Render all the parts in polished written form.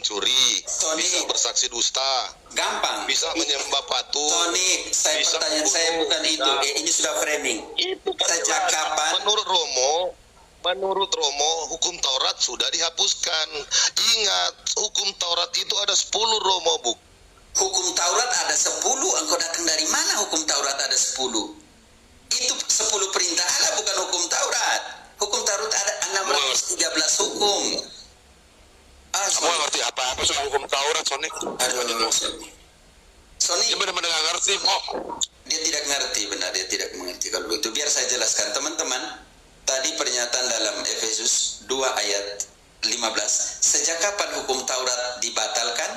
mencuri, Tony, bisa bersaksi dusta, gampang. bisa menyembah patung. Tony, pertanyaan saya bukan itu. Ini sudah framing. Itu kan Sejak jelas. kapan? Menurut Romo, hukum Taurat sudah dihapuskan. Ingat, hukum Taurat itu ada 10 Romo, Bu. Hukum Taurat ada 10. Engkau datang dari mana hukum Taurat ada 10? Itu 10 perintah Allah, bukan hukum Taurat. Hukum Taurat ada 613 hukum. Kamu ngerti apa-apa soal hukum Taurat, Sonic? Aduh, Sony, Dia benar-benar nggak ngerti kok. dia tidak ngerti, benar, dia tidak mengerti kalau begitu. Biar saya jelaskan, teman-teman. Tadi pernyataan dalam Efesus 2 ayat 15. Sejak kapan hukum Taurat dibatalkan?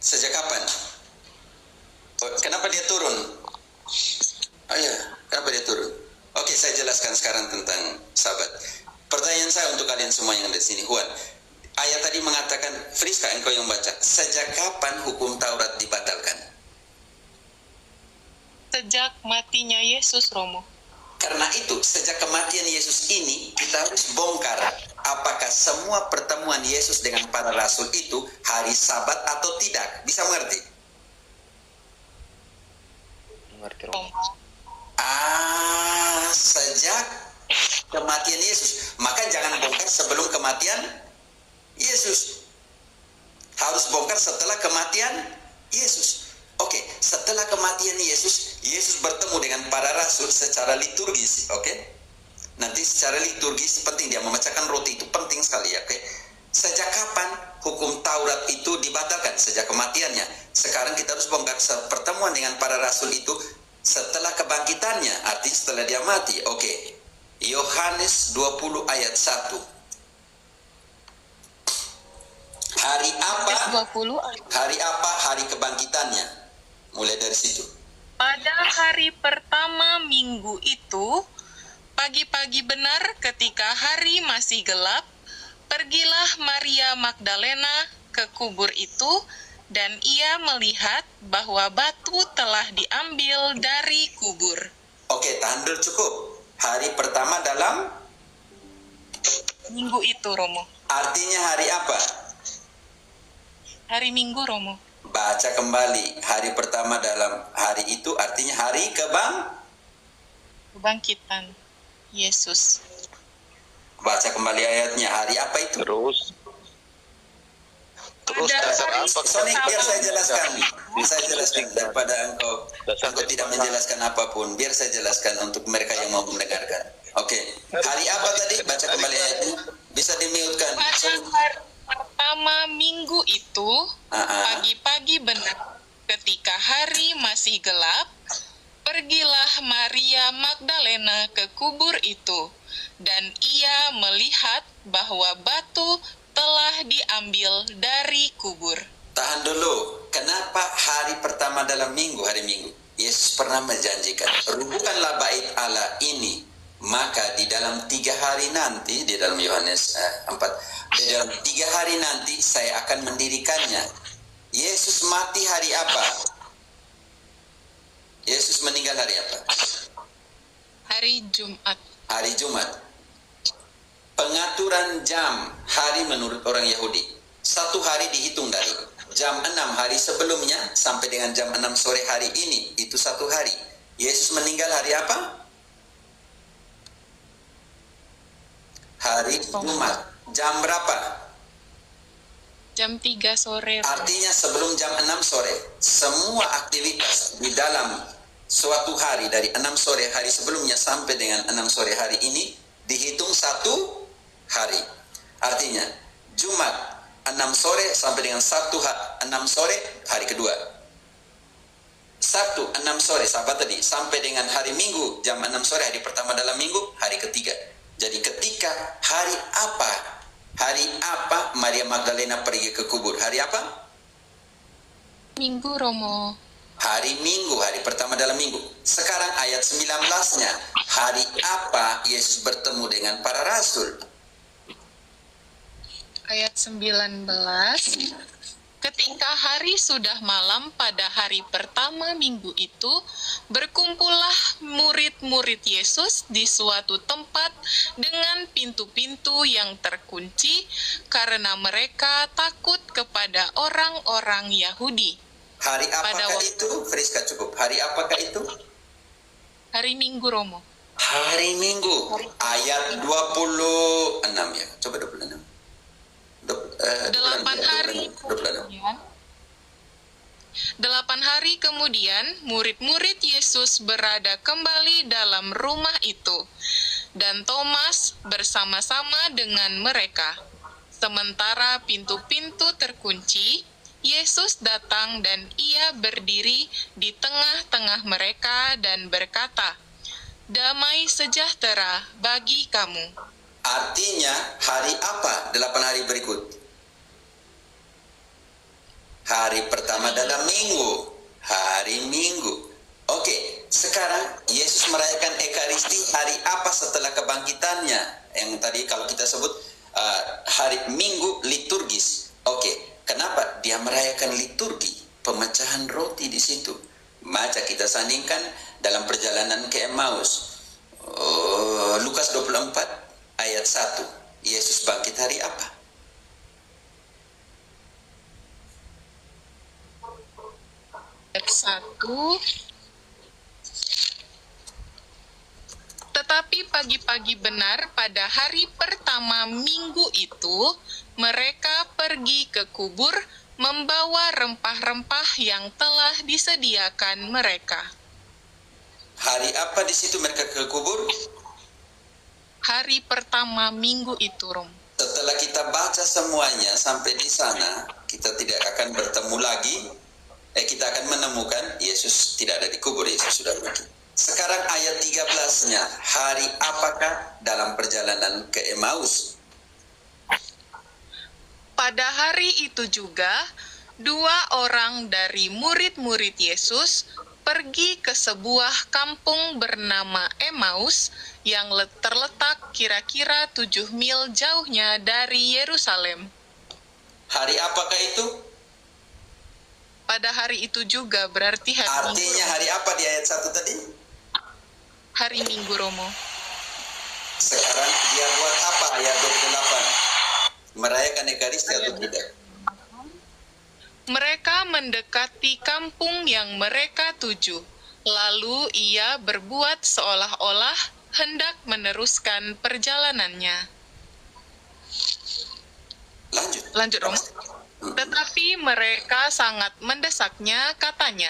Sejak kapan? Kenapa dia turun? Oh ya, kenapa dia turun? Oke, saya jelaskan sekarang tentang sahabat. Pertanyaan saya untuk kalian semua yang ada di sini, Juan. Ayat tadi mengatakan, Friska, engkau yang baca, sejak kapan hukum Taurat dibatalkan? Sejak matinya Yesus, Romo. Karena itu, sejak kematian Yesus ini, kita harus bongkar apakah semua pertemuan Yesus dengan para rasul itu hari Sabat atau tidak. Bisa mengerti? Mengerti, Romo. Sejak kematian Yesus. Maka jangan bongkar sebelum kematian Yesus. Harus bongkar setelah kematian Yesus. Oke, setelah kematian Yesus, Yesus bertemu dengan para rasul secara liturgis. Oke, nanti secara liturgis penting, dia memecahkan roti, itu penting sekali ya. Oke, sejak kapan hukum Taurat itu dibatalkan? Sejak kematiannya. Sekarang kita harus bongkar pertemuan dengan para rasul itu setelah kebangkitannya, artinya setelah dia mati. Oke, Yohanes 20 ayat 1. Hari apa? 20. Hari apa hari kebangkitannya? Mulai dari situ. Pada hari pertama minggu itu, pagi-pagi benar ketika hari masih gelap, pergilah Maria Magdalena ke kubur itu, dan ia melihat bahwa batu telah diambil dari kubur. Oke, tahan dulu, cukup. Hari pertama dalam Minggu itu, Romo. artinya hari apa? Hari Minggu, Romo. Baca kembali. Hari pertama dalam hari itu artinya hari Kebangkitan Yesus. Baca kembali ayatnya. Hari apa itu? Terus Pada dasar hari apa? Sonic, biar saya pertama. jelaskan. Saya jelaskan daripada engkau Dasar tidak menjelaskan apapun. Biar saya jelaskan untuk mereka yang mau mendengarkan. Oke. Hari apa tadi? Baca kembali ayatnya. Bisa di-mute-kan. Pada hari pertama minggu itu, pagi-pagi benar, ketika hari masih gelap, pergilah Maria Magdalena ke kubur itu, dan ia melihat bahwa batu telah diambil dari kubur. Tahan dulu. Kenapa hari pertama dalam minggu, hari Minggu? Yesus pernah menjanjikan, rubuhkanlah bait Allah ini, maka di dalam 3 hari nanti, di dalam Yohanes 4, di dalam 3 hari nanti saya akan mendirikannya. Yesus mati hari apa? Yesus meninggal hari apa? Hari Jumat. Hari Jumat. Pengaturan jam hari menurut orang Yahudi, 1 hari dihitung dari jam 6 hari sebelumnya sampai dengan jam 6 sore hari ini, itu 1 hari. Yesus meninggal hari apa? Hari Jumat. Jam berapa? Jam 3 sore. Artinya sebelum jam 6 sore, semua aktivitas di dalam suatu hari dari 6 sore hari sebelumnya sampai dengan 6 sore hari ini dihitung 1 hari. Artinya Jumat 6 sore sampai dengan Sabtu 6 sore hari kedua. Sabtu 6 sore sahabat tadi sampai dengan hari Minggu jam 6 sore hari pertama dalam minggu hari ketiga. Jadi ketika hari apa? Hari apa Maria Magdalena pergi ke kubur? Hari apa? Minggu, Romo. Hari Minggu, hari pertama dalam minggu. Sekarang ayat 19-nya. Hari apa Yesus bertemu dengan para rasul? Ayat 19. Ketika hari sudah malam pada hari pertama minggu itu, berkumpullah murid-murid Yesus di suatu tempat dengan pintu-pintu yang terkunci karena mereka takut kepada orang-orang Yahudi. Hari Pada apakah waktu- itu? Friska cukup. Hari apakah itu? Hari Minggu, Romo. Hari Minggu. Ayat 26 ya. Coba 26. 8 hari 26. kemudian, 8 hari kemudian, murid-murid Yesus berada kembali dalam rumah itu, dan Thomas bersama-sama dengan mereka. Sementara pintu-pintu terkunci, Yesus datang dan ia berdiri di tengah-tengah mereka dan berkata, "Damai sejahtera bagi kamu." Artinya hari apa 8 hari berikut? Hari pertama dalam minggu. Hari Minggu. Oke, sekarang Yesus merayakan Ekaristi hari apa setelah kebangkitannya? Yang tadi kalau kita sebut hari Minggu liturgis. Oke, kenapa dia merayakan liturgi? Pemecahan roti di situ. Maka kita sandingkan dalam perjalanan ke Emmaus. Lukas 24 ayat 1. Yesus bangkit hari apa? Ayat 1. Tetapi pagi-pagi benar pada hari pertama minggu itu, mereka pergi ke kubur membawa rempah-rempah yang telah disediakan mereka. Hari apa di situ mereka ke kubur? Hari pertama minggu itu, Rom. Setelah kita baca semuanya sampai di sana, kita tidak akan bertemu lagi. Kita akan menemukan Yesus tidak ada di kubur, Yesus sudah pergi. Sekarang ayat 13-nya, hari apakah dalam perjalanan ke Emmaus? Pada hari itu juga, 2 orang dari murid-murid Yesus pergi ke sebuah kampung bernama Emmaus yang terletak kira-kira 7 mil jauhnya dari Yerusalem. Hari apakah itu? Pada hari itu juga berarti hari Minggu. Artinya hari apa di ayat 1 tadi? Hari Minggu, Romo. Sekarang dia buat apa ayat 28? Merayakan Ekaristi atau tidak? Mereka mendekati kampung yang mereka tuju. Lalu ia berbuat seolah-olah hendak meneruskan perjalanannya. Lanjut, Romo. Tetapi mereka sangat mendesaknya, katanya,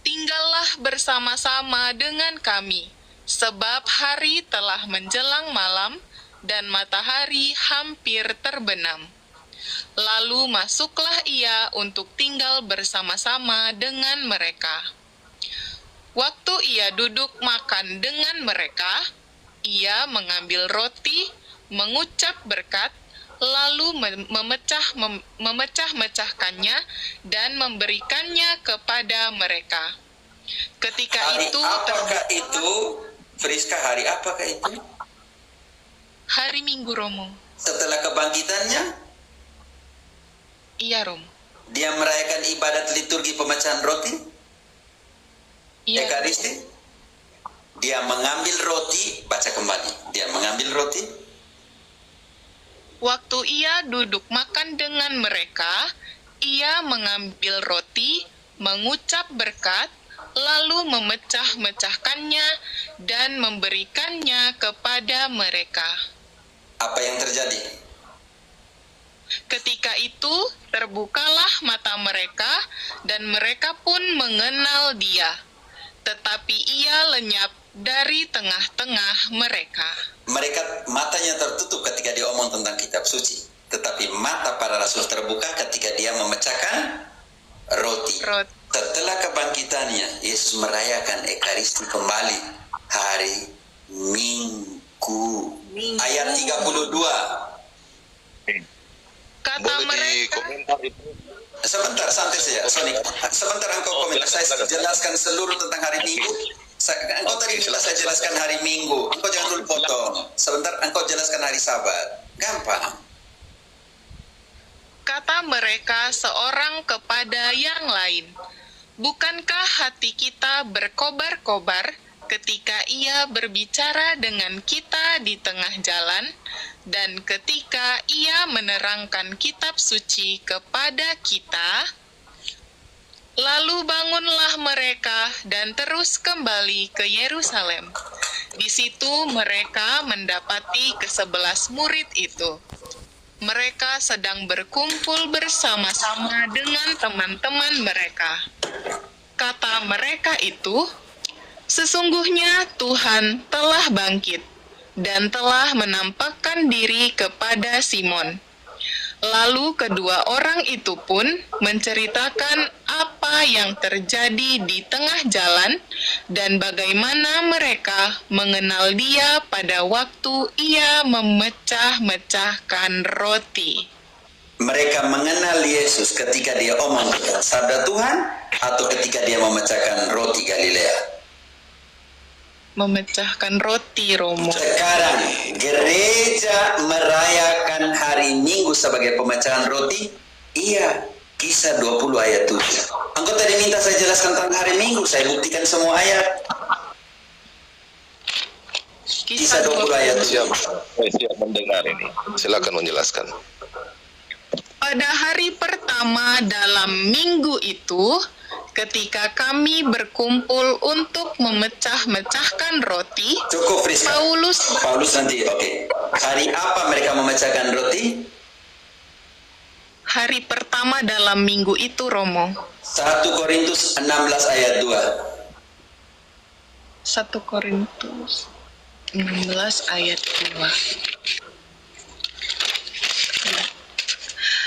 "Tinggallah bersama-sama dengan kami, sebab hari telah menjelang malam dan matahari hampir terbenam." Lalu masuklah ia untuk tinggal bersama-sama dengan mereka. Waktu ia duduk makan dengan mereka, ia mengambil roti, mengucap berkat, lalu memecah-mecahkannya dan memberikannya kepada mereka. Ketika Hari itu apakah itu? Friska, hari apakah itu? hari Minggu, Romo. Setelah kebangkitannya, Iya, Romo. dia merayakan ibadat liturgi pemecahan roti, Iya. Ekaristi. Dia mengambil roti, baca kembali. Dia mengambil roti, Waktu ia duduk makan dengan mereka, ia mengambil roti, mengucap berkat, lalu memecah-mecahkannya dan memberikannya kepada mereka. apa yang terjadi? Ketika itu, terbukalah mata mereka, dan mereka pun mengenal dia. Tetapi ia lenyap dari tengah-tengah mereka. Mereka matanya tertutup ketika dia omong tentang kitab suci. Tetapi mata para rasul terbuka ketika dia memecahkan roti. Setelah kebangkitannya, Yesus merayakan Ekaristi kembali hari Minggu. Ayat 32. Kata Boleh mereka, dikomentar itu? Sebentar, santai saja, Sonic. Sebentar engkau komentar. Saya jelaskan seluruh tentang hari Minggu. Engkau tadi bilang saya jelaskan hari Minggu. Engkau jangan dulu potong. Sebentar, engkau jelaskan hari Sabat. Gampang. kata antara mereka seorang kepada yang lain. Bukankah hati kita berkobar-kobar ketika ia berbicara dengan kita di tengah jalan, dan ketika ia menerangkan kitab suci kepada kita? Lalu bangunlah mereka dan terus kembali ke Yerusalem. Di situ mereka mendapati ke-11 murid itu. Mereka sedang berkumpul bersama-sama dengan teman-teman mereka. Kata mereka itu, "Sesungguhnya Tuhan telah bangkit dan telah menampakkan diri kepada Simon." Lalu kedua orang itu pun menceritakan apa yang terjadi di tengah jalan dan bagaimana mereka mengenal dia pada waktu ia memecah-mecahkan roti. Mereka mengenal Yesus ketika dia omong sabda Tuhan atau ketika dia memecahkan roti Galilea? Memecahkan roti, Romo. Sekarang gereja merayakan hari Minggu sebagai pemecahan roti? Iya, Kisah 20 ayat 7. Engkau tadi minta saya jelaskan tentang hari Minggu, saya buktikan semua ayat. Kisah 20 ayat 7. Saya siap mendengar ini. Silakan menjelaskan. Pada hari pertama dalam minggu itu, ketika kami berkumpul untuk memecah-mecahkan roti, Cukup, Friska. Paulus nanti, oke. Hari apa mereka memecahkan roti? hari pertama dalam minggu itu, Romo. 1 Korintus 16 ayat 2. 1 Korintus 16 ayat 2.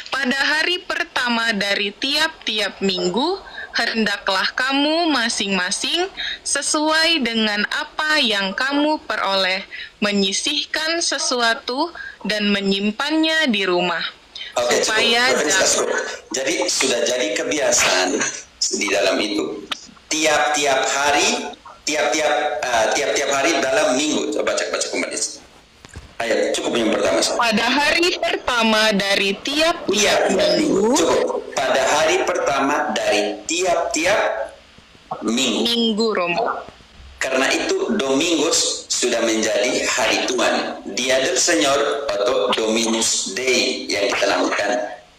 Pada hari pertama dari tiap-tiap minggu, hendaklah kamu masing-masing sesuai dengan apa yang kamu peroleh, menyisihkan sesuatu dan menyimpannya di rumah. Oke, supaya cukup. Jadi sudah jadi kebiasaan di dalam itu. Tiap-tiap hari dalam minggu. Coba baca kembali. Ayat cukup yang pertama. Pada hari pertama dari tiap-tiap minggu. Cukup. Pada hari pertama dari tiap-tiap minggu. Minggu, Romo. Karena itu Domingus sudah menjadi hari Tuhan. Dia del Señor atau Dominus Dei yang kita namakan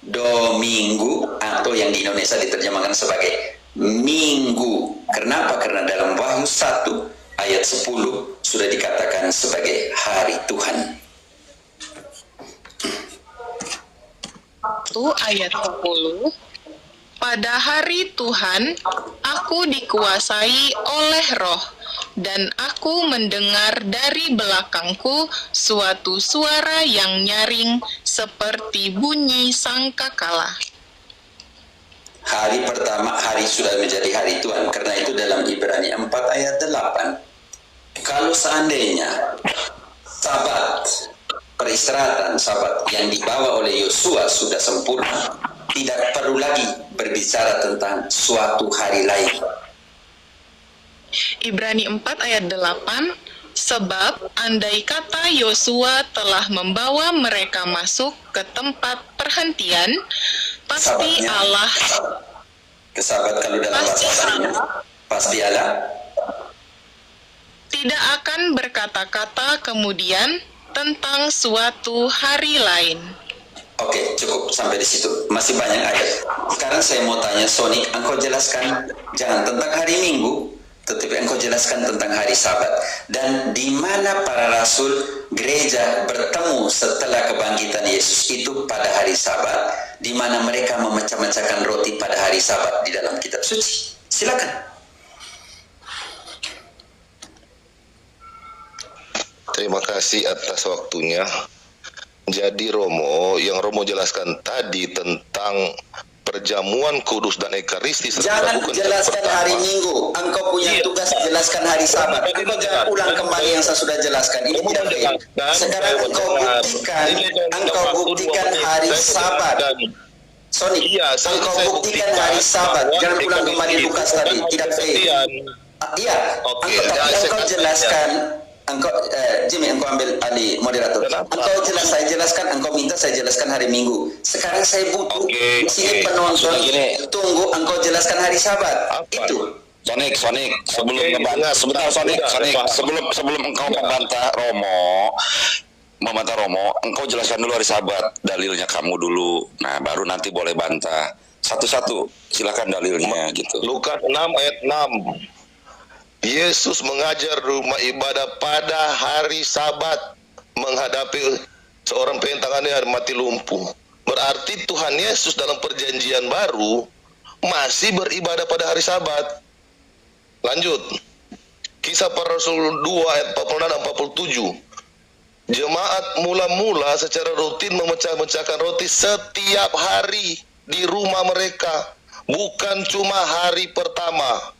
Dominggu atau yang di Indonesia diterjemahkan sebagai Minggu. Kenapa? Karena dalam Wahyu 1 ayat 10 sudah dikatakan sebagai hari Tuhan. Itu ayat 10. Pada hari Tuhan, aku dikuasai oleh Roh, dan aku mendengar dari belakangku suatu suara yang nyaring seperti bunyi sangkakala. Hari pertama, hari sudah menjadi hari Tuhan. Karena itu dalam Ibrani 4 ayat 8. Kalau seandainya Sabat, peristirahatan Sabat yang dibawa oleh Yosua sudah sempurna, tidak perlu lagi berbicara tentang suatu hari lain. Ibrani 4 ayat 8, sebab andai kata Yosua telah membawa mereka masuk ke tempat perhentian, pasti Sabatnya, Allah kesabat kalau dalam bahasa aslinya, pasti Allah tidak akan berkata-kata kemudian tentang suatu hari lain. Oke, cukup sampai di situ. Masih banyak ayat. Sekarang saya mau tanya Sonic, engkau jelaskan jangan tentang hari Minggu, tetapi engkau jelaskan tentang hari Sabat. Dan di mana para rasul gereja bertemu setelah kebangkitan Yesus itu pada hari Sabat, di mana mereka memecah-mecahkan roti pada hari Sabat di dalam kitab suci. Silakan. Terima kasih atas waktunya. Jadi Romo, yang Romo jelaskan tadi tentang perjamuan kudus dan ekaristi. Jangan jelaskan hari Minggu. Engkau punya tugas jelaskan hari Sabat. Engkau jangan ulang kembali yang saya sudah jelaskan. Ini tidak baik. Sekarang engkau buktikan hari Sabat. Sonic, engkau buktikan hari Sabat. Jangan ulang kembali Lukas tadi. Tidak baik. Iya. Engkau jelaskan Engkau, Jimmy, engkau ambil alih moderator. Kenapa? Saya jelaskan, engkau minta saya jelaskan hari Minggu. Sekarang saya butuh di sini penonton tunggu engkau jelaskan hari Sabat. Apa? Itu. Sonik, sebelum ngebantah, sebentar Sonik, sebelum engkau membantah Romo, engkau jelaskan dulu hari Sabat, dalilnya kamu dulu. Nah, baru nanti boleh bantah. Satu-satu, silakan dalilnya gitu. Lukas 6 ayat 6. Yesus mengajar rumah ibadah pada hari Sabat menghadapi seorang pentangannya mati lumpuh. Berarti Tuhan Yesus dalam perjanjian baru masih beribadah pada hari Sabat. Lanjut. Kisah para Rasul 2 ayat 46 dan 47. Jemaat mula-mula secara rutin memecah-mecahkan roti setiap hari di rumah mereka, bukan cuma hari pertama.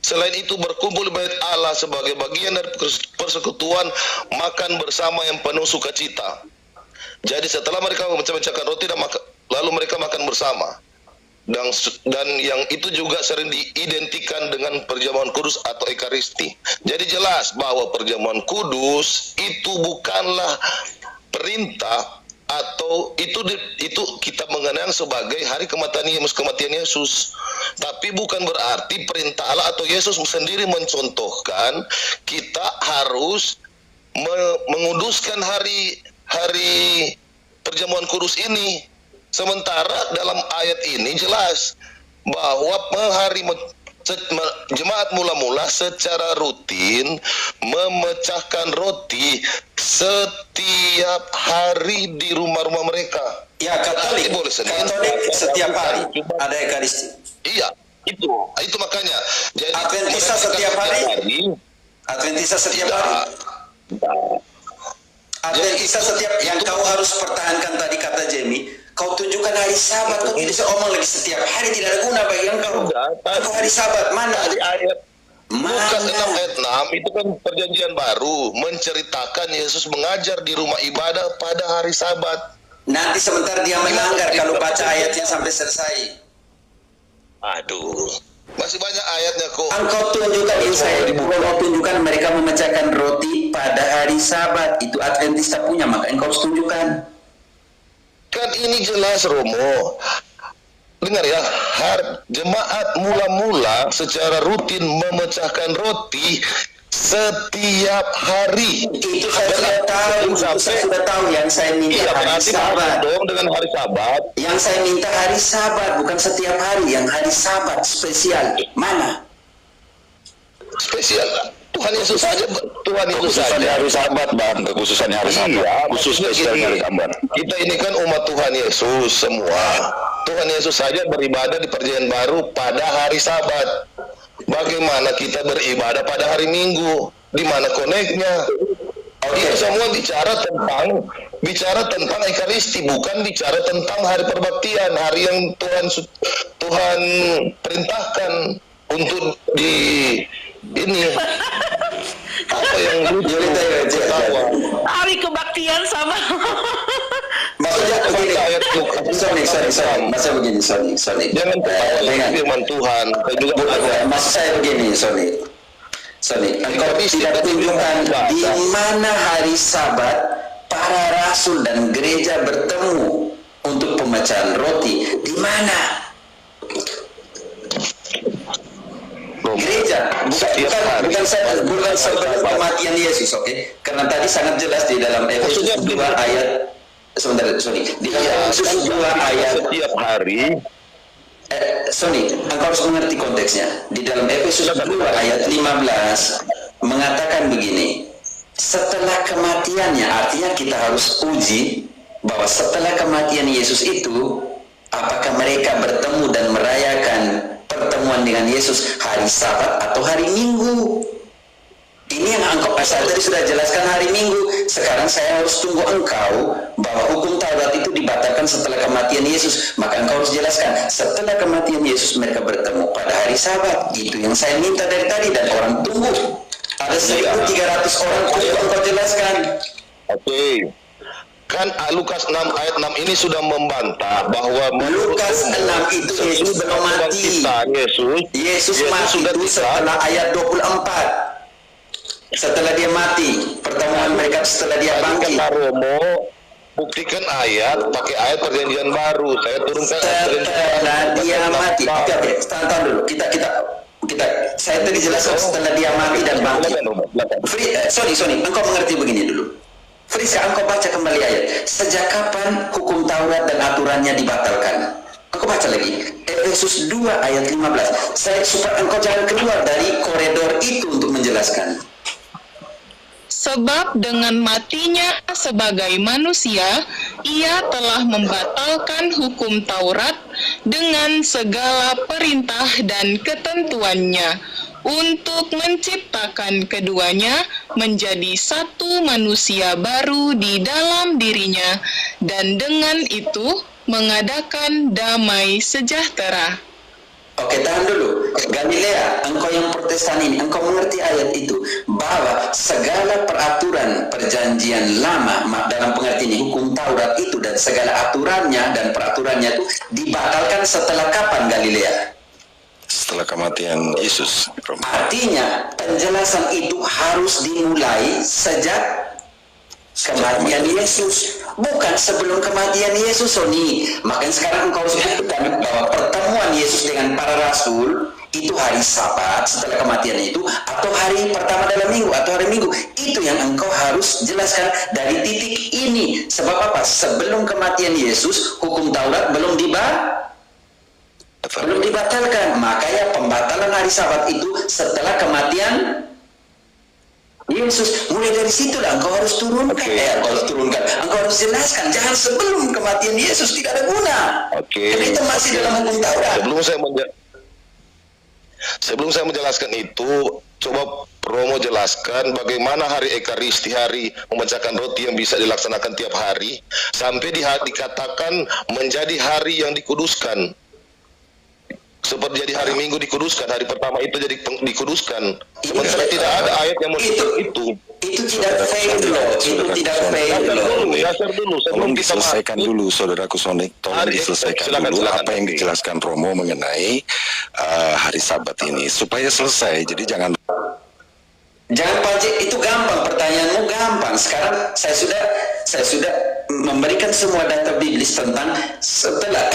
Selain itu berkumpul di bait Allah sebagai bagian dari persekutuan makan bersama yang penuh sukacita. Jadi setelah mereka memecah-mecahkan roti lalu mereka makan bersama. Dan yang itu juga sering diidentikan dengan perjamuan kudus atau ekaristi. Jadi jelas bahwa perjamuan kudus itu bukanlah perintah atau itu kita mengenang sebagai hari kematian Yesus. Tapi bukan berarti perintah Allah atau Yesus sendiri mencontohkan kita harus menguduskan hari perjamuan kudus ini. Sementara dalam ayat ini jelas bahwa jemaat mula-mula secara rutin memecahkan roti setiap hari di rumah-rumah mereka. Ya, Katolik setiap hari ada ekaristi. Iya, itu makanya. Jadi Adventista setiap hari. Adventista setiap hari. Adventista setiap yang kau harus pertahankan tadi kata Jamie. Kau tunjukkan hari Sabat, kau tidak bisa omong lagi setiap hari, tidak ada guna bagi engkau. Engkau hari Sabat mana? Di ayat Lukas 6 ayat 6 itu kan perjanjian baru menceritakan Yesus mengajar di rumah ibadah pada hari Sabat. Nanti sebentar dia melanggar kalau baca ayatnya sampai selesai. Aduh, masih banyak ayatnya kok. Engkau tunjukkan engkau tunjukkan mereka memecahkan roti pada hari Sabat. Itu Adventista punya, maka engkau harus tunjukkan. Kan ini jelas Romo. Dengar ya, jemaat mula-mula secara rutin memecahkan roti setiap hari. Itu saya sudah tahu, yang saya minta hari Sabat. Dengan hari Sabat. Yang saya minta hari Sabat, bukan setiap hari, yang hari Sabat spesial. Mana? Spesial. Tuhan Yesus saja hari Sabat, Bang, kekhususannya hari Sabat. Khusus spesialnya hari Sabat. Kita ini kan umat Tuhan Yesus semua. Tuhan Yesus saja beribadah di perjanjian baru pada hari Sabat. Bagaimana kita beribadah pada hari Minggu? Di mana koneknya? Itu semua bicara tentang ekaristi, bukan bicara tentang hari perbaktian, hari yang Tuhan perintahkan untuk ini. Apa yang lucu? Hari kebaktian sama. Maksudnya begini, sorry. Masa begini, sorry. Jangan ketawa firman Tuhan. Maksud saya begini, sorry. Engkau tidak tunjukkan di mana hari Sabat para rasul dan gereja bertemu untuk pemecahan roti. Di mana? Gereja, bukan sebelum kematian Yesus, oke? Karena tadi sangat jelas di dalam Efesus 2 ayat di dalam Efesus 2 ayat setiap hari. Engkau harus mengerti konteksnya. Di dalam Efesus 2 ayat 15 mengatakan begini, setelah kematiannya, artinya kita harus uji bahwa setelah kematian Yesus itu, apakah mereka bertemu dan merayakan pertemuan dengan Yesus hari Sabat atau hari Minggu. Ini yang saya tadi sudah jelaskan hari Minggu. Sekarang saya harus tunggu engkau bahwa hukum Taurat itu dibatalkan setelah kematian Yesus. Maka engkau harus jelaskan setelah kematian Yesus mereka bertemu pada hari Sabat. Itu yang saya minta dari tadi dan orang tunggu. Ada 1.300 orang tunggu engkau jelaskan. Oke. Kan Lukas 6 ayat 6 ini sudah membantah bahwa Lukas 6 itu Yesus belum mati. Yesus mati itu setelah ayat 24. setelah dia mati, pertemuan mereka setelah dia bangkit. Kata Romo, buktikan ayat, pakai ayat perjanjian baru. Saya turunkan ayat perjanjian Setelah baru. dia mati. Oke, tahan dulu. Kita saya tadi jelaskan setelah dia mati dan bangkit. Sorry, engkau mengerti begini dulu. Friska, engkau baca kembali ayat. Sejak kapan hukum Taurat dan aturannya dibatalkan? Engkau baca lagi. Efesus 2 ayat 15. Supaya engkau jangan keluar dari koridor itu untuk menjelaskan. Sebab dengan matinya sebagai manusia, ia telah membatalkan hukum Taurat dengan segala perintah dan ketentuannya, untuk menciptakan keduanya menjadi satu manusia baru di dalam dirinya, dan dengan itu mengadakan damai sejahtera. Oke, tahan dulu. Galilea, engkau yang Protestan ini, engkau mengerti ayat itu, bahwa segala peraturan perjanjian lama dalam pengertian ini, hukum Taurat itu dan segala aturannya dan peraturannya itu dibatalkan setelah kapan, Galilea? Setelah kematian Yesus. Artinya penjelasan itu harus dimulai sejak kematian Yesus, bukan sebelum kematian Yesus, Sony. Makanya sekarang engkau sebutkan bahwa pertemuan Yesus dengan para rasul itu hari Sabat setelah kematian itu, atau hari pertama dalam minggu, atau hari Minggu. Itu yang engkau harus jelaskan dari titik ini. Sebab apa? Sebelum kematian Yesus, hukum Taurat belum dibatalkan. Makanya pembatalan hari Sabat itu setelah kematian Yesus. Mulai dari situlah engkau harus turunkan. Engkau harus jelaskan. Jangan sebelum kematian Yesus, tidak ada guna. Karena itu masih dalam hukum Taurat. Sebelum saya menjelaskan itu, coba Romo jelaskan bagaimana hari Ekaristi, hari memecahkan roti yang bisa dilaksanakan tiap hari, sampai dikatakan menjadi hari yang dikuduskan. Seperti jadi hari Minggu dikuduskan, hari pertama itu jadi dikuduskan. Sementara tidak ada ayat yang menunjukkan itu. Itu tidak fair loh. Itu tidak fair loh. Dasar dulu. Tolong diselesaikan dulu, saudaraku Sonik. Tolong diselesaikan dulu apa yang dijelaskan Romo mengenai hari Sabat ini supaya selesai. Jadi jangan Pak J, itu gampang, pertanyaanmu gampang. Sekarang saya sudah memberikan semua data biblis tentang setelah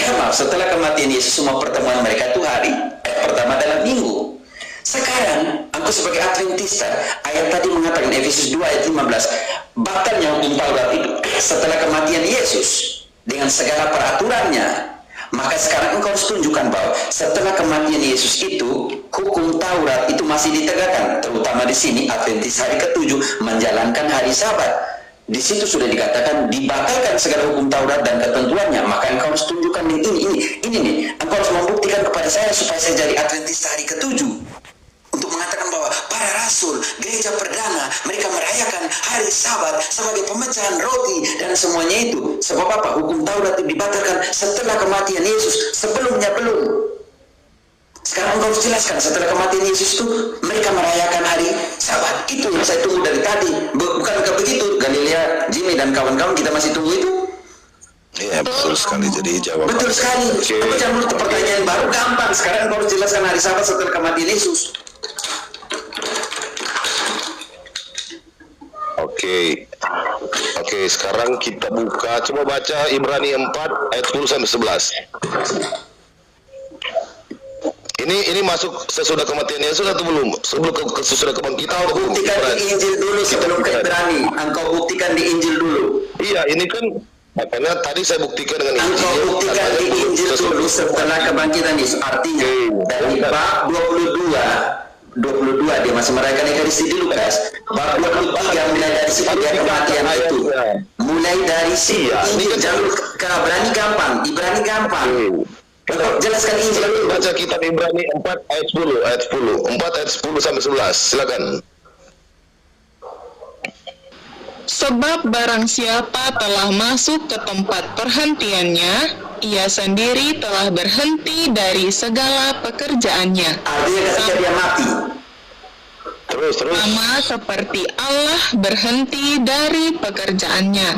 kematian Yesus, semua pertemuan mereka itu hari pertama dalam minggu. Sekarang aku sebagai Adventista, ayat tadi mengatakan Efesus 2 ayat 15, batalnya hukum Taurat itu setelah kematian Yesus dengan segala peraturannya. Maka sekarang engkau harus tunjukkan bahwa setelah kematian Yesus itu, hukum Taurat itu masih ditegakkan, terutama di sini Adventis hari ke-7 menjalankan hari Sabat. Di situ sudah dikatakan dibatalkan segala hukum Taurat dan ketentuannya. Maka engkau harus tunjukkan ini nih. Engkau harus membuktikan kepada saya supaya saya jadi Adventis hari ke-7 untuk mengatakan bahwa para rasul, gereja perdana, mereka merayakan hari Sabat sebagai pemecahan roti dan semuanya itu. Sebab apa? Hukum Taurat itu dibatalkan setelah kematian Yesus, sebelumnya belum. Sekarang engkau harus jelaskan setelah kematian Yesus itu mereka merayakan hari Sabat. Itu yang saya tunggu dari tadi. Bukankah begitu, Galilea, Jimmy dan kawan-kawan, kita masih tunggu itu? Iya, betul sekali. Jadi jawab. Betul sekali. Tapi jangan dulu pertanyaan baru, gampang. Sekarang engkau harus jelaskan hari Sabat setelah kematian Yesus. Oke, sekarang kita buka, coba baca Ibrani 4 ayat 10 sampai 11. Ini masuk sesudah kematian Yesus atau belum? Sesudah kebangkitan. Buktikan di Injil dulu sebelum ke Ibrani. Engkau buktikan di Injil dulu. Iya, ini kan makanya tadi saya buktikan dengan Injil. Engkau buktikan di Injil dulu setelah kebangkitan Yesus. Artinya dari bab 22 dia masih merayakan Ekaristi di Lukas. Bab 23 mulai dari situ dia kematian itu. Mulai dari situ. Injil jalur ke Ibrani gampang. Jelaskan Injil. Baca kitab Ibrani 4 ayat 10. 4 ayat 10 sampai 11. Silakan. Sebab barang siapa telah masuk ke tempat perhentiannya, ia sendiri telah berhenti dari segala pekerjaannya. Artinya ketika dia mati. Terus. Sama seperti Allah berhenti dari pekerjaannya.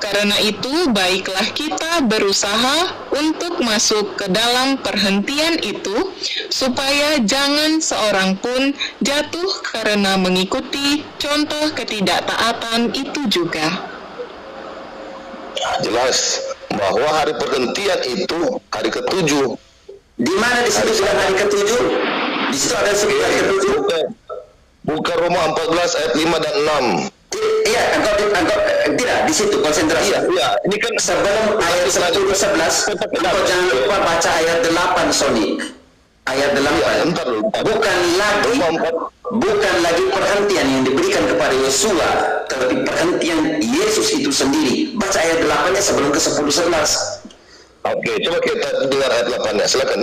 Karena itu, baiklah kita berusaha untuk masuk ke dalam perhentian itu, supaya jangan seorang pun jatuh karena mengikuti contoh ketidaktaatan itu juga. Jelas bahwa hari perhentian itu hari ke-7. Di mana disebutkan hari ke-7? Di situ ada sebut hari ke-7. Buka Roma 14 ayat 5 dan 6. Iya, engkau tidak di situ konsentrasi. Iya, ini kan Sebelum ayat 10-11, engkau jangan lupa baca ayat 8, Sony. Ayat 8. Entar dulu. Bukan lagi perhentian yang diberikan kepada Yosua, tetapi perhentian Yesus itu sendiri. Baca ayat 8-nya sebelum ke 10-11. Oke, coba kita dengar ayat 8-nya. Silakan.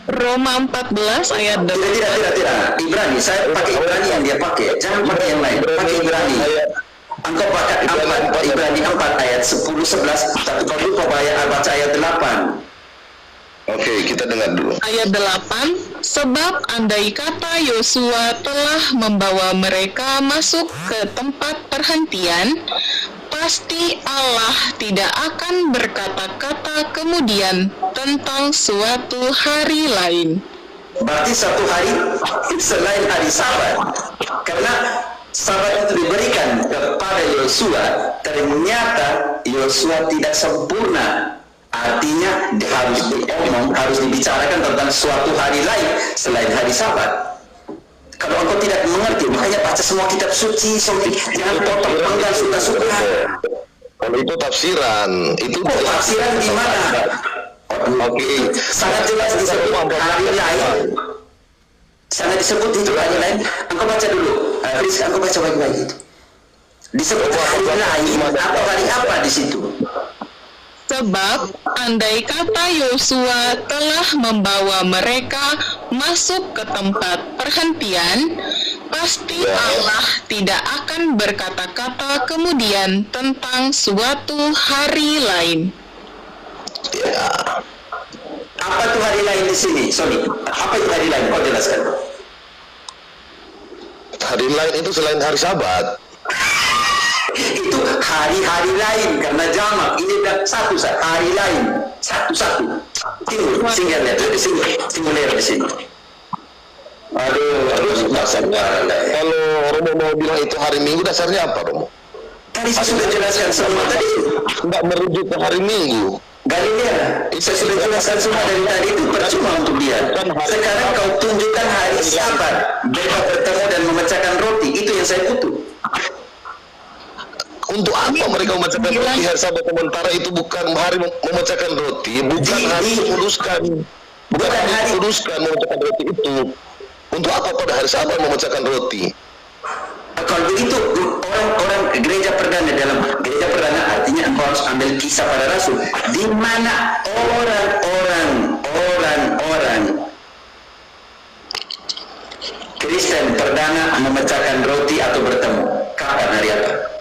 Roma 14 ayat 8. Tidak. Ibrani, saya pakai Ibrani yang dia pakai. Jangan pakai yang lain. Pakai Ibrani. Engkau pakai Ibrani 4 ayat 10-11, tapi kau lupa baca ayat 8. Oke, kita dengar dulu. Ayat 8, sebab andai kata Yosua telah membawa mereka masuk ke tempat perhentian, pasti Allah tidak akan berkata-kata kemudian tentang suatu hari lain. Berarti satu hari selain hari Sabat. Karena Sabat itu diberikan kepada Yosua, ternyata Yosua tidak sempurna. Artinya harus dibicarakan tentang suatu hari lain selain hari Sabat. Kalau engkau tidak mengerti, makanya baca semua kitab suci, jangan potong penggal suka-suka. Kalau itu tafsiran, itu tafsiran di mana? Oke. Sangat jelas disebut hari lain. Sangat disebut itu hari lain. Engkau baca dulu, Chris, engkau baca baik-baik itu. Disebut hari lain atau hari apa di situ? Sebab andai kata Yosua telah membawa mereka masuk ke tempat perhentian, pasti Allah tidak akan berkata-kata kemudian tentang suatu hari lain. Ya. Apa itu hari lain di sini? Sorry, apa itu hari lain? Kau jelaskan. Hari lain itu selain hari Sabat. Itu hari-hari lain karena jamak. Ini satu hari lain, satu. Timbul, singgah lihat di sini, singular di sini. Aduh, dasarnya. Kalau Romo mau bilang itu hari Minggu, dasarnya apa, Romo? Tadi saya sudah jelaskan semua tadi. Enggak merujuk ke hari Minggu. Galilea, saya sudah jelaskan semua dari tadi, itu percuma untuk dia. Sekarang kau tunjukkan hari Sabat, mereka bertemu dan memecahkan roti, itu yang saya butuh. Untuk apa mereka memecahkan roti hari Sabat, sementara itu bukan hari memecahkan roti, bukan hari dikuduskan, bukan hari dikuduskan memecahkan roti itu. Untuk apa pada hari Sabat memecahkan roti? Kalau begitu orang gereja perdana, dalam gereja perdana artinya engkau harus ambil Kisah Para Rasul, di mana orang Kristen perdana memecahkan roti atau bertemu. Kapan, hari apa?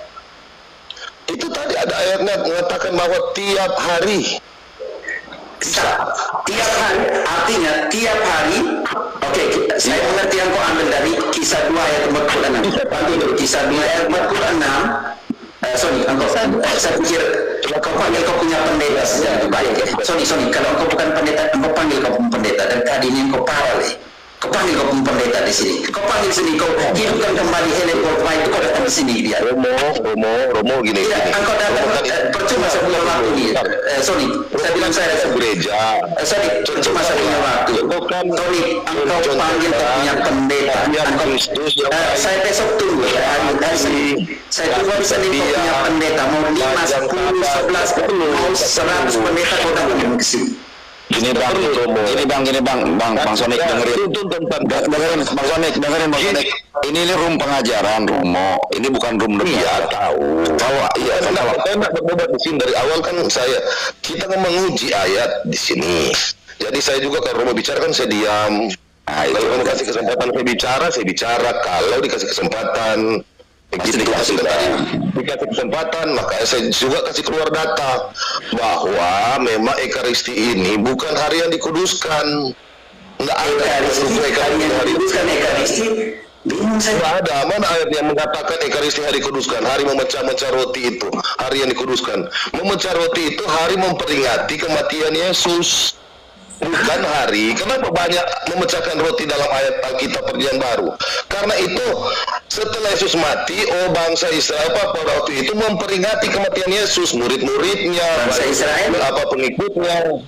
Itu tadi ada ayatnya mengatakan bahwa tiap hari. Tiap hari, artinya tiap hari. Oke, saya mengerti yang kau ambil dari Kisah 2 ayat 46. Bantu dulu, Kisah 2 ayat 46. Sorry, saya pikir kau panggil kau punya pendeta sejak baik. Sorry, kalau kau bukan pendeta, kau panggil kau pendeta, dan kali ini kau parah. Kau panggil kau pendeta di sini. Kau panggil sini, kau hidupkan kembali Helen Portman itu, kau datang di sini dia. Romo gini. Tidak, engkau datang percuma saya punya waktu dia. Sorry, saya bilang saya gereja. Sorry, percuma saya punya waktu. Tony, engkau panggil kau punya pendeta. Saya besok tunggu hari ini. Saya tunggu di sini kau punya pendeta. Mau 5, 10, 11, mau 100 pendeta kau datang ke sini. Gini bang Sonik dengerin Bang Sonik. Ini room pengajaran, Romo. Ini bukan room debat. Iya, tahu. Iya, saya nak berdebat di sini dari awal kan kita menguji ayat di sini. Jadi saya juga kalau Romo bicara kan saya diam. Kalau Romo kasih kesempatan saya bicara. Kalau dikasih kesempatan dikasih kesempatan, maka saya juga kasih keluar data bahwa memang Ekaristi ini bukan hari yang dikuduskan. Nggak ada Ekaristi Bingung saya. Nggak ada, mana ayat yang mengatakan Ekaristi hari kuduskan, hari memecah-mecah roti itu, hari yang dikuduskan. Memecah roti itu hari memperingati kematian Yesus. Bukan hari. Kenapa banyak memecahkan roti dalam ayat Alkitab Perjanjian Baru? Karena itu setelah Yesus mati, bangsa Israel pada waktu itu memperingati kematian Yesus, murid-muridnya, Bangsa Israel? pengikutnya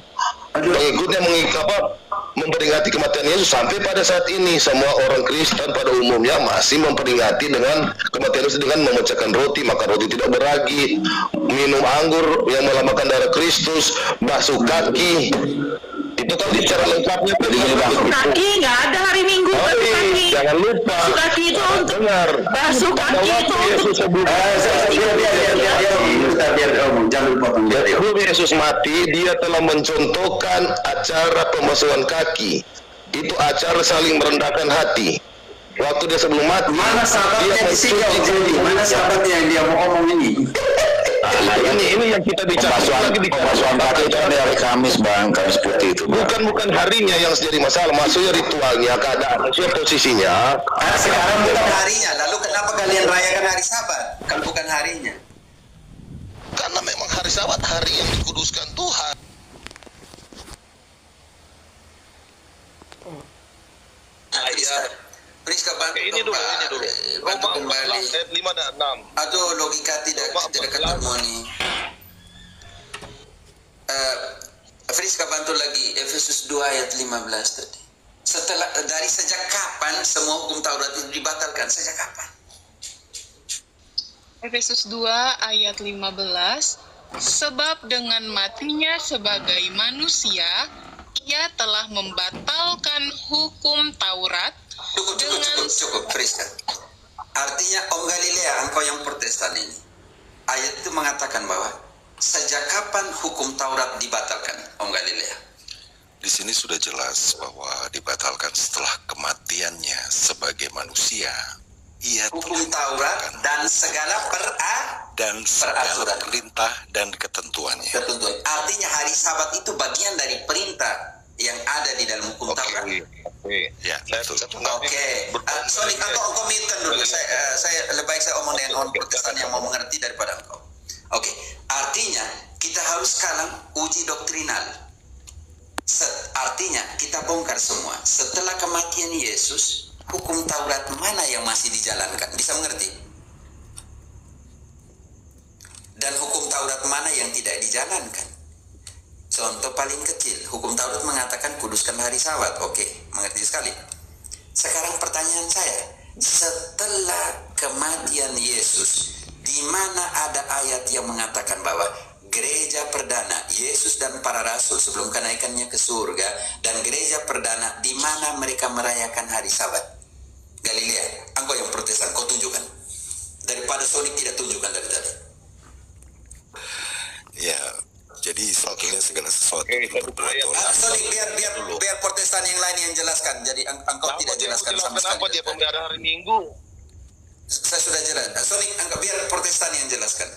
memperingati kematian Yesus. Sampai pada saat ini semua orang Kristen pada umumnya masih memperingati dengan kematian Yesus dengan memecahkan roti, makan roti tidak beragi, minum anggur yang melambangkan darah Kristus, basuh kaki. Itu kan secara lengkapnya. Basuh kaki nggak ada hari Minggu. Basuh kaki. Jangan lupa. Basuh kaki itu untuk. Basuh kaki itu untuk. Biar kamu jangan potong dia. Sebelum Yesus mati, dia telah mencontohkan acara pembasuhan kaki. Itu acara saling merendahkan hati. Waktu dia sebelum mati, Mana sahabatnya di sini? Mana sahabatnya yang dia mau ngomong ini? ini yang kita bicara. Pembasuhan kaki itu ada hari Kamis, Bang, Kamis putih itu, Bang. Bukan harinya yang jadi masalah, maksudnya ritualnya, keadaan, maksudnya posisinya. Sekarang bukan harinya, lalu kenapa kalian rayakan hari Sabat kalau bukan harinya? Karena memang hari Sabat hari yang dikuduskan Tuhan. Priska bantu Ini dulu. bantu kembali. Ayat 5 dan 6. Aduh, logika tidak ketemu nih. Friska bantu lagi Efesus 2 ayat 15 tadi. Sejak kapan semua hukum Taurat itu dibatalkan? Sejak kapan? Efesus 2 ayat 15, sebab dengan matinya sebagai manusia, ia telah membatalkan hukum Taurat. Cukup, Friska. Artinya Om Galilea, engkau yang Protestan ini, ayat itu mengatakan bahwa sejak kapan hukum Taurat dibatalkan, Om Galilea? Di sini sudah jelas bahwa dibatalkan setelah kematiannya sebagai manusia. Ia Hukum Taurat dan segala segala perintah dan ketentuannya. ketentuan. Artinya hari Sabat itu bagian dari perintah yang ada di dalam hukum Taurat. Ya, betul. Oke. Sorry, engkau mute dulu. Saya lebih baik saya omong dengan orang Protestan yang mau mengerti daripada engkau. Oke. Artinya kita harus sekarang uji doktrinal. Artinya kita bongkar semua. Setelah kematian Yesus, hukum Taurat mana yang masih dijalankan? Bisa mengerti? Dan hukum Taurat mana yang tidak dijalankan? Contoh paling kecil, hukum Taurat mengatakan kuduskan hari Sabat. Oke, mengerti sekali. Sekarang pertanyaan saya, setelah kematian Yesus, di mana ada ayat yang mengatakan bahwa gereja perdana, Yesus dan para rasul sebelum kenaikannya ke surga, dan gereja perdana di mana mereka merayakan hari Sabat? Galilea, engkau yang Protestan, kau tunjukkan. Daripada Sonic tidak tunjukkan dari tadi. Ya, jadi sebetulnya segala sesuatu Sonic, biar Protestan yang lain yang jelaskan. Jadi engkau tidak jelaskan sama sekali. Kenapa dia pemelihara hari Minggu? Saya sudah jelas. Sonic, biar Protestan yang jelaskan.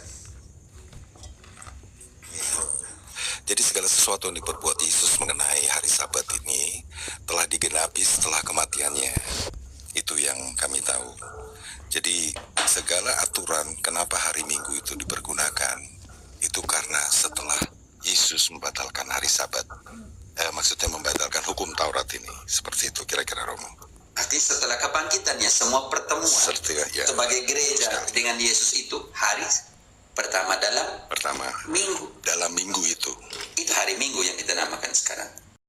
Jadi segala sesuatu yang diperbuat Yesus mengenai hari Sabat ini telah digenapi setelah kematiannya. Itu yang kami tahu. Jadi segala aturan kenapa hari Minggu itu dipergunakan itu karena setelah Yesus membatalkan hari Sabat. Maksudnya membatalkan hukum Taurat ini. Seperti itu kira-kira, Romo. Artinya setelah kebangkitannya semua pertemuan sebagai gereja dengan Yesus itu hari pertama dalam minggu. Dalam minggu itu. Itu hari Minggu yang kita namakan sekarang.